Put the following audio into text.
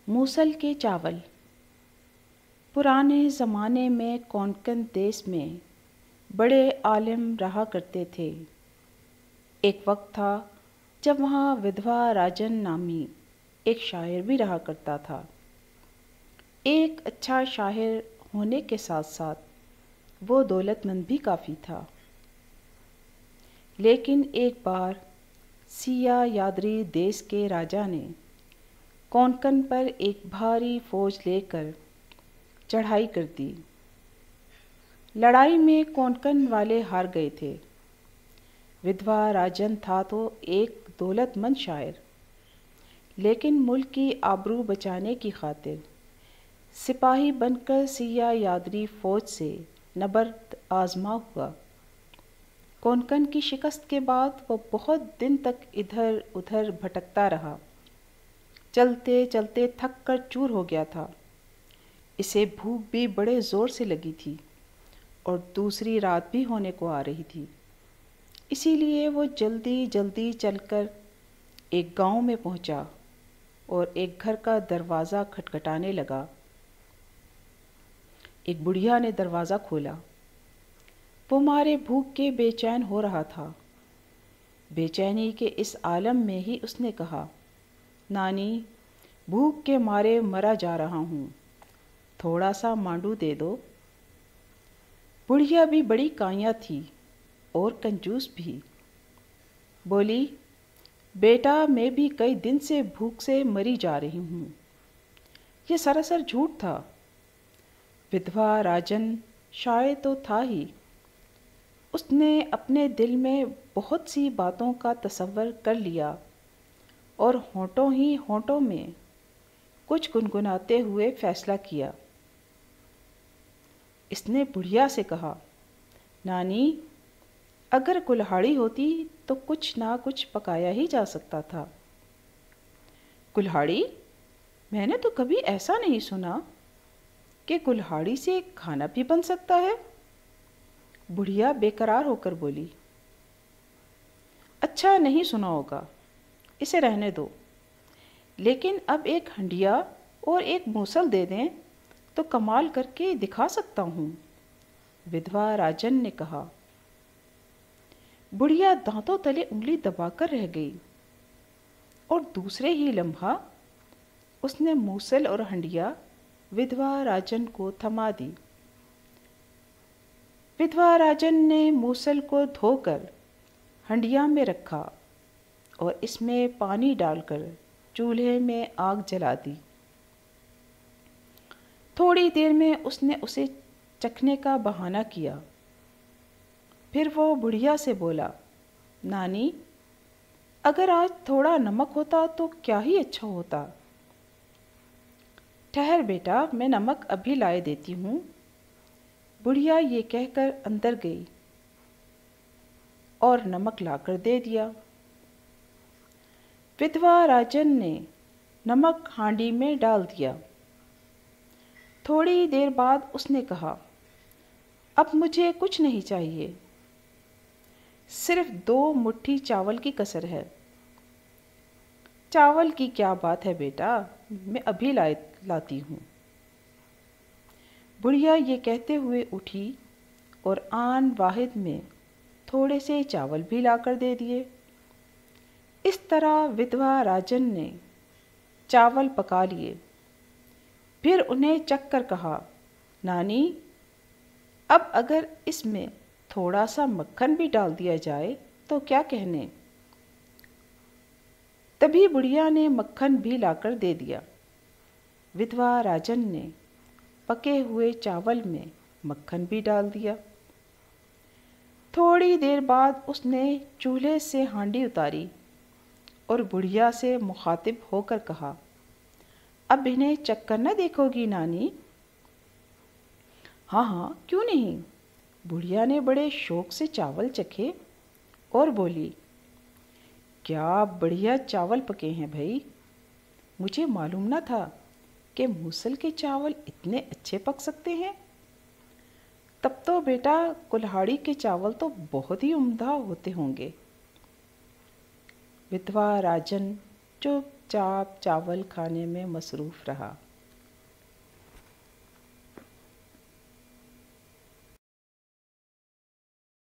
मूसल के चावल। पुराने ज़माने में कोंकण देश में बड़े आलिम रहा करते थे। एक वक्त था जब वहाँ विधवा राजन नामी एक शायर भी रहा करता था। एक अच्छा शायर होने के साथ साथ वो दौलतमंद भी काफ़ी था। लेकिन एक बार सिया यादरी देश के राजा ने कोंकण पर एक भारी फौज लेकर चढ़ाई कर दी। लड़ाई में कोंकण वाले हार गए थे। विधवा राजन था तो एक दौलतमंद शायर, लेकिन मुल्क की आबरू बचाने की खातिर सिपाही बनकर सिया यादरी फौज से नबर्द आजमा हुआ। कोंकण की शिकस्त के बाद वो बहुत दिन तक इधर उधर भटकता रहा। चलते चलते थक कर चूर हो गया था। इसे भूख भी बड़े ज़ोर से लगी थी और दूसरी रात भी होने को आ रही थी। इसीलिए वो जल्दी जल्दी चलकर एक गांव में पहुंचा और एक घर का दरवाज़ा खटखटाने लगा। एक बुढ़िया ने दरवाज़ा खोला। वो मारे भूख के बेचैन हो रहा था। बेचैनी के इस आलम में ही उसने कहा, नानी, भूख के मारे मरा जा रहा हूँ, थोड़ा सा मांडू दे दो। बुढ़िया भी बड़ी काया थी और कंजूस भी। बोली, बेटा, मैं भी कई दिन से भूख से मरी जा रही हूँ। ये सरासर झूठ था। विधवा राजन शायर तो था ही। उसने अपने दिल में बहुत सी बातों का तसव्वुर कर लिया और होंठों ही होंठों में कुछ गुनगुनाते हुए फैसला किया। इसने बुढ़िया से कहा, नानी, अगर कुल्हाड़ी होती तो कुछ ना कुछ पकाया ही जा सकता था। कुल्हाड़ी? मैंने तो कभी ऐसा नहीं सुना कि कुल्हाड़ी से खाना भी बन सकता है। बुढ़िया बेकरार होकर बोली, अच्छा नहीं सुना होगा, इसे रहने दो। लेकिन अब एक हंडिया और एक मूसल दे दें तो कमाल करके दिखा सकता हूँ, विधवा राजन ने कहा। बुढ़िया दांतों तले उंगली दबाकर रह गई और दूसरे ही लम्हा उसने मूसल और हंडिया विधवा राजन को थमा दी। विधवा राजन ने मूसल को धोकर हंडिया में रखा और इसमें पानी डालकर चूल्हे में आग जला दी। थोड़ी देर में उसने उसे चखने का बहाना किया। फिर वो बुढ़िया से बोला, नानी, अगर आज थोड़ा नमक होता तो क्या ही अच्छा होता। ठहर बेटा, मैं नमक अभी लाए देती हूँ। बुढ़िया ये कहकर अंदर गई और नमक लाकर दे दिया। विधवा राजन ने नमक हांडी में डाल दिया। थोड़ी देर बाद उसने कहा, अब मुझे कुछ नहीं चाहिए, सिर्फ 2 मुट्ठी चावल की कसर है। चावल की क्या बात है बेटा, मैं अभी लाती हूँ। बुढ़िया ये कहते हुए उठी और आन वाहिद में थोड़े से चावल भी लाकर दे दिए। इस तरह विधवा राजन ने चावल पका लिए। फिर उन्हें चख कर कहा, नानी, अब अगर इसमें थोड़ा सा मक्खन भी डाल दिया जाए तो क्या कहने। तभी बुढ़िया ने मक्खन भी लाकर दे दिया। विधवा राजन ने पके हुए चावल में मक्खन भी डाल दिया। थोड़ी देर बाद उसने चूल्हे से हांडी उतारी और बुढ़िया से मुखातिब होकर कहा, अब इन्हें चख कर न देखोगी नानी। हाँ हाँ, क्यों नहीं। बुढ़िया ने बड़े शौक से चावल चखे और बोली, क्या बढ़िया चावल पके हैं भाई, मुझे मालूम न था कि मूसल के चावल इतने अच्छे पक सकते हैं। तब तो बेटा कुल्हाड़ी के चावल तो बहुत ही उम्दा होते होंगे। विधवा राजन चुपचाप चावल खाने में मसरूफ़ रहा।